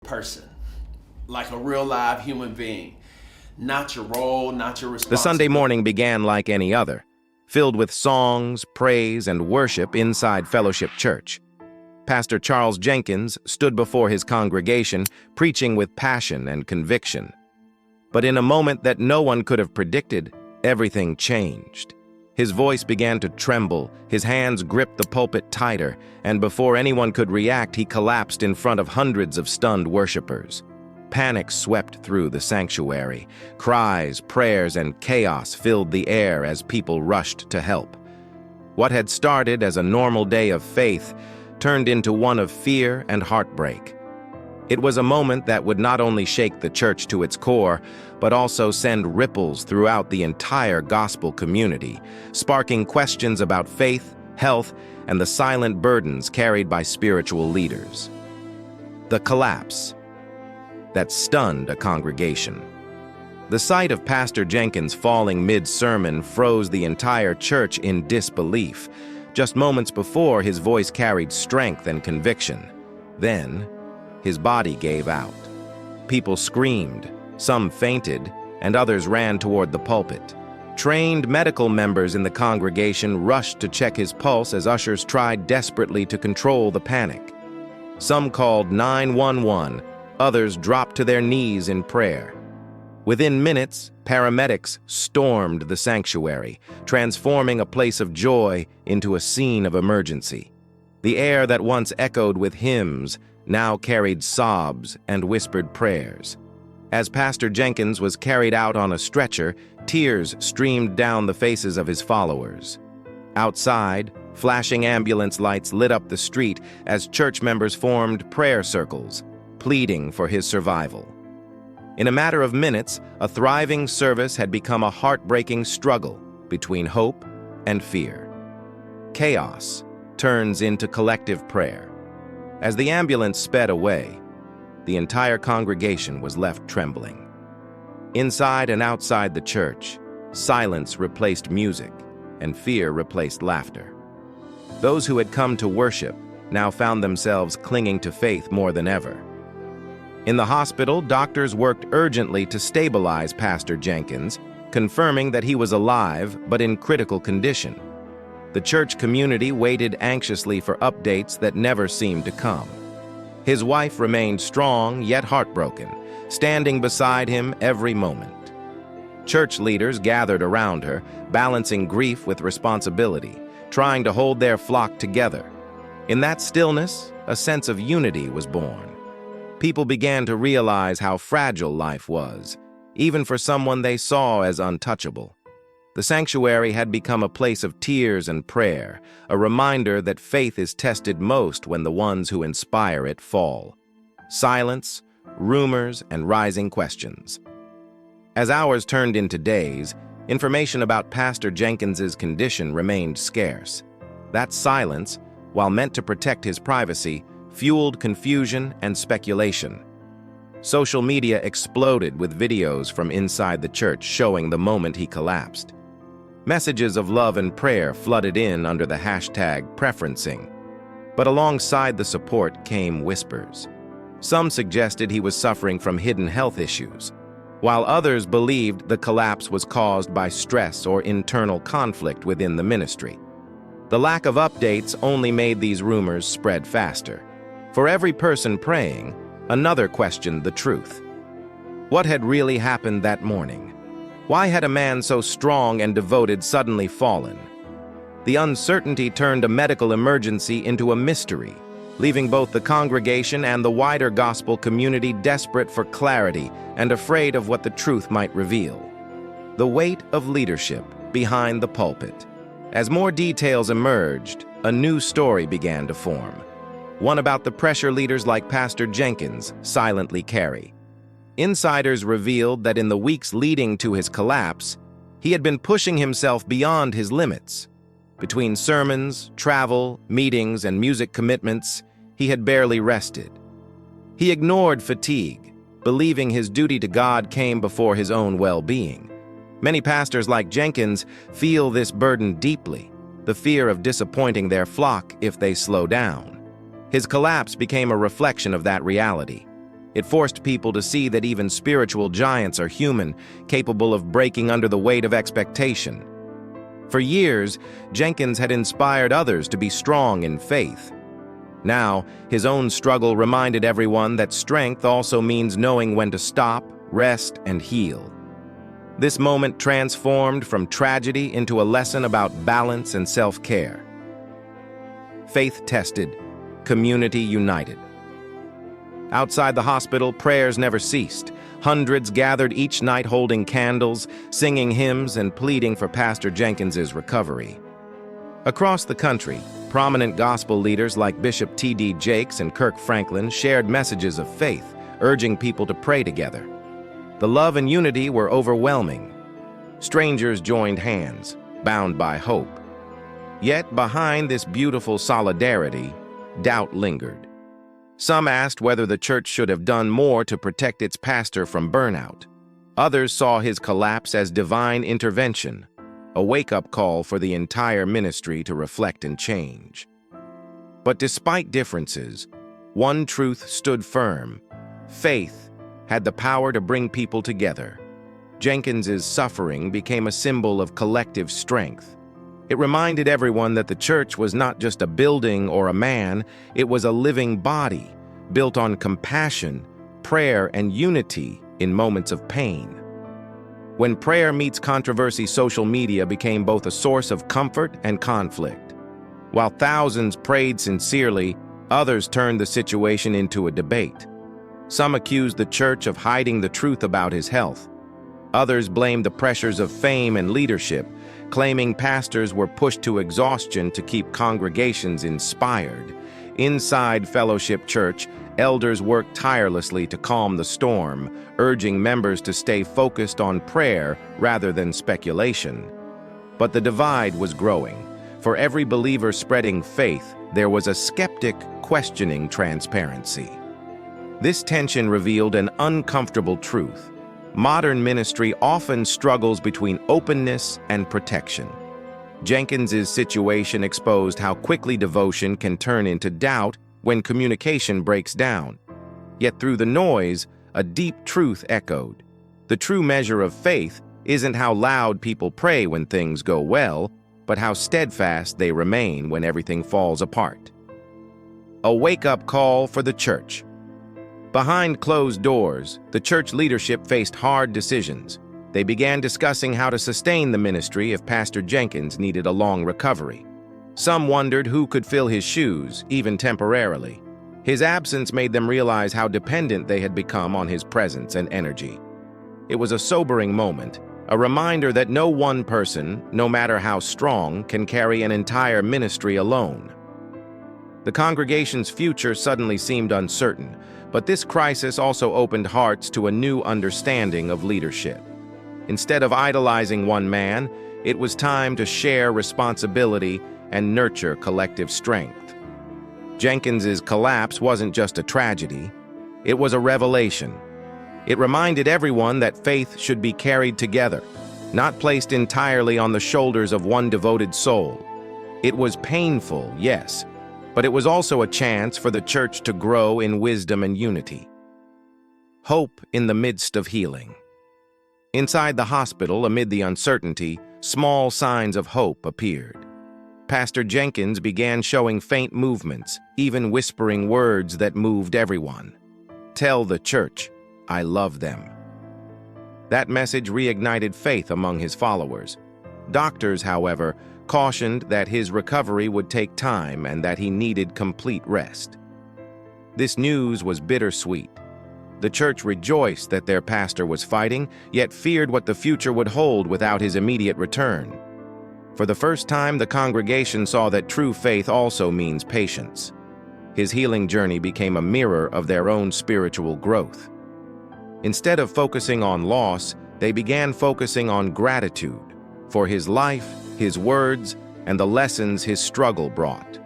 person, like a real live human being. Not your role, not your The Sunday responsibility. morning began like any other, filled with songs, praise, and worship inside Fellowship Church. Pastor Charles Jenkins stood before his congregation, preaching with passion and conviction. But in a moment that no one could have predicted, everything changed. His voice began to tremble, his hands gripped the pulpit tighter, and before anyone could react, he collapsed in front of hundreds of stunned worshipers. Panic swept through the sanctuary. Cries, prayers, and chaos filled the air as people rushed to help. What had started as a normal day of faith turned into one of fear and heartbreak. It was a moment that would not only shake the church to its core, but also send ripples throughout the entire gospel community, sparking questions about faith, health, and the silent burdens carried by spiritual leaders. The collapse that stunned a congregation. The sight of Pastor Jenkins falling mid-sermon froze the entire church in disbelief. Just moments before, his voice carried strength and conviction. Then, his body gave out. People screamed, some fainted, and others ran toward the pulpit. Trained medical members in the congregation rushed to check his pulse as ushers tried desperately to control the panic. Some called 911, others dropped to their knees in prayer. Within minutes, paramedics stormed the sanctuary, transforming a place of joy into a scene of emergency. The air that once echoed with hymns now carried sobs and whispered prayers. As Pastor Jenkins was carried out on a stretcher, tears streamed down the faces of his followers. Outside, flashing ambulance lights lit up the street as church members formed prayer circles, pleading for his survival. In a matter of minutes, a thriving service had become a heartbreaking struggle between hope and fear. Chaos turns into collective prayer. As the ambulance sped away, the entire congregation was left trembling. Inside and outside the church, silence replaced music, and fear replaced laughter. Those who had come to worship now found themselves clinging to faith more than ever. In the hospital, doctors worked urgently to stabilize Pastor Jenkins, confirming that he was alive but in critical condition. The church community waited anxiously for updates that never seemed to come. His wife remained strong yet heartbroken, standing beside him every moment. Church leaders gathered around her, balancing grief with responsibility, trying to hold their flock together. In that stillness, a sense of unity was born. People began to realize how fragile life was, even for someone they saw as untouchable. The sanctuary had become a place of tears and prayer, a reminder that faith is tested most when the ones who inspire it fall. Silence, rumors, and rising questions. As hours turned into days, information about Pastor Jenkins's condition remained scarce. That silence, while meant to protect his privacy, fueled confusion and speculation. Social media exploded with videos from inside the church showing the moment he collapsed. Messages of love and prayer flooded in under the hashtag preferencing. But alongside the support came whispers. Some suggested he was suffering from hidden health issues, while others believed the collapse was caused by stress or internal conflict within the ministry. The lack of updates only made these rumors spread faster. For every person praying, another questioned the truth. What had really happened that morning? Why had a man so strong and devoted suddenly fallen? The uncertainty turned a medical emergency into a mystery, leaving both the congregation and the wider gospel community desperate for clarity and afraid of what the truth might reveal. The weight of leadership behind the pulpit. As more details emerged, a new story began to form. One about the pressure leaders like Pastor Jenkins silently carry. Insiders revealed that in the weeks leading to his collapse, he had been pushing himself beyond his limits. Between sermons, travel, meetings, and music commitments, he had barely rested. He ignored fatigue, believing his duty to God came before his own well-being. Many pastors like Jenkins feel this burden deeply, the fear of disappointing their flock if they slow down. His collapse became a reflection of that reality. It forced people to see that even spiritual giants are human, capable of breaking under the weight of expectation. For years, Jenkins had inspired others to be strong in faith. Now, his own struggle reminded everyone that strength also means knowing when to stop, rest, and heal. This moment transformed from tragedy into a lesson about balance and self-care. Faith tested, community united. Outside the hospital, prayers never ceased. Hundreds gathered each night holding candles, singing hymns, and pleading for Pastor Jenkins's recovery. Across the country, prominent gospel leaders like Bishop T.D. Jakes and Kirk Franklin shared messages of faith, urging people to pray together. The love and unity were overwhelming. Strangers joined hands, bound by hope. Yet behind this beautiful solidarity, doubt lingered. Some asked whether the church should have done more to protect its pastor from burnout. Others saw his collapse as divine intervention, a wake-up call for the entire ministry to reflect and change. But despite differences, one truth stood firm: faith had the power to bring people together. Jenkins's suffering became a symbol of collective strength. It reminded everyone that the church was not just a building or a man, it was a living body, built on compassion, prayer, and unity in moments of pain. When prayer meets controversy, social media became both a source of comfort and conflict. While thousands prayed sincerely, others turned the situation into a debate. Some accused the church of hiding the truth about his health. Others blamed the pressures of fame and leadership, claiming pastors were pushed to exhaustion to keep congregations inspired. Inside Fellowship Church, elders worked tirelessly to calm the storm, urging members to stay focused on prayer rather than speculation. But the divide was growing. For every believer spreading faith, there was a skeptic questioning transparency. This tension revealed an uncomfortable truth. Modern ministry often struggles between openness and protection. Jenkins's situation exposed how quickly devotion can turn into doubt when communication breaks down. Yet through the noise, a deep truth echoed. The true measure of faith isn't how loud people pray when things go well, but how steadfast they remain when everything falls apart. A wake-up call for the church. Behind closed doors, the church leadership faced hard decisions. They began discussing how to sustain the ministry if Pastor Jenkins needed a long recovery. Some wondered who could fill his shoes, even temporarily. His absence made them realize how dependent they had become on his presence and energy. It was a sobering moment, a reminder that no one person, no matter how strong, can carry an entire ministry alone. The congregation's future suddenly seemed uncertain, but this crisis also opened hearts to a new understanding of leadership. Instead of idolizing one man, it was time to share responsibility and nurture collective strength. Jenkins's collapse wasn't just a tragedy, it was a revelation. It reminded everyone that faith should be carried together, not placed entirely on the shoulders of one devoted soul. It was painful, yes, but it was also a chance for the church to grow in wisdom and unity. Hope in the midst of healing. Inside the hospital, amid the uncertainty, small signs of hope appeared. Pastor Jenkins began showing faint movements, even whispering words that moved everyone. "Tell the church, I love them." That message reignited faith among his followers. Doctors, however, cautioned that his recovery would take time and that he needed complete rest. This news was bittersweet. The church rejoiced that their pastor was fighting, yet feared what the future would hold without his immediate return. For the first time, the congregation saw that true faith also means patience. His healing journey became a mirror of their own spiritual growth. Instead of focusing on loss, they began focusing on gratitude for his life, his words, and the lessons his struggle brought.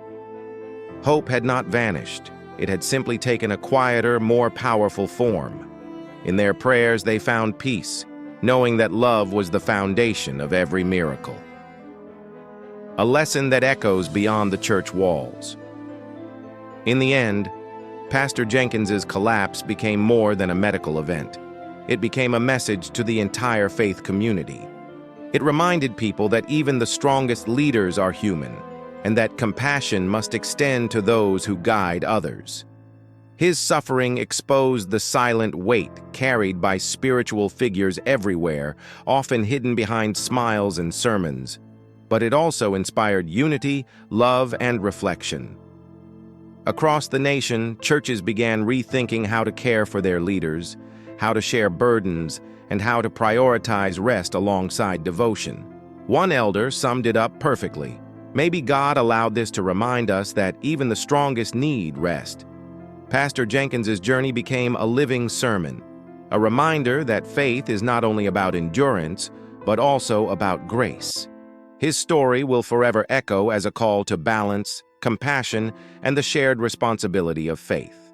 Hope had not vanished. It had simply taken a quieter, more powerful form. In their prayers, they found peace, knowing that love was the foundation of every miracle. A lesson that echoes beyond the church walls. In the end, Pastor Jenkins's collapse became more than a medical event. It became a message to the entire faith community. It reminded people that even the strongest leaders are human, and that compassion must extend to those who guide others. His suffering exposed the silent weight carried by spiritual figures everywhere, often hidden behind smiles and sermons. But it also inspired unity, love, and reflection. Across the nation, churches began rethinking how to care for their leaders, how to share burdens, and how to prioritize rest alongside devotion. One elder summed it up perfectly. Maybe God allowed this to remind us that even the strongest need rest. Pastor Jenkins's journey became a living sermon, a reminder that faith is not only about endurance, but also about grace. His story will forever echo as a call to balance, compassion, and the shared responsibility of faith.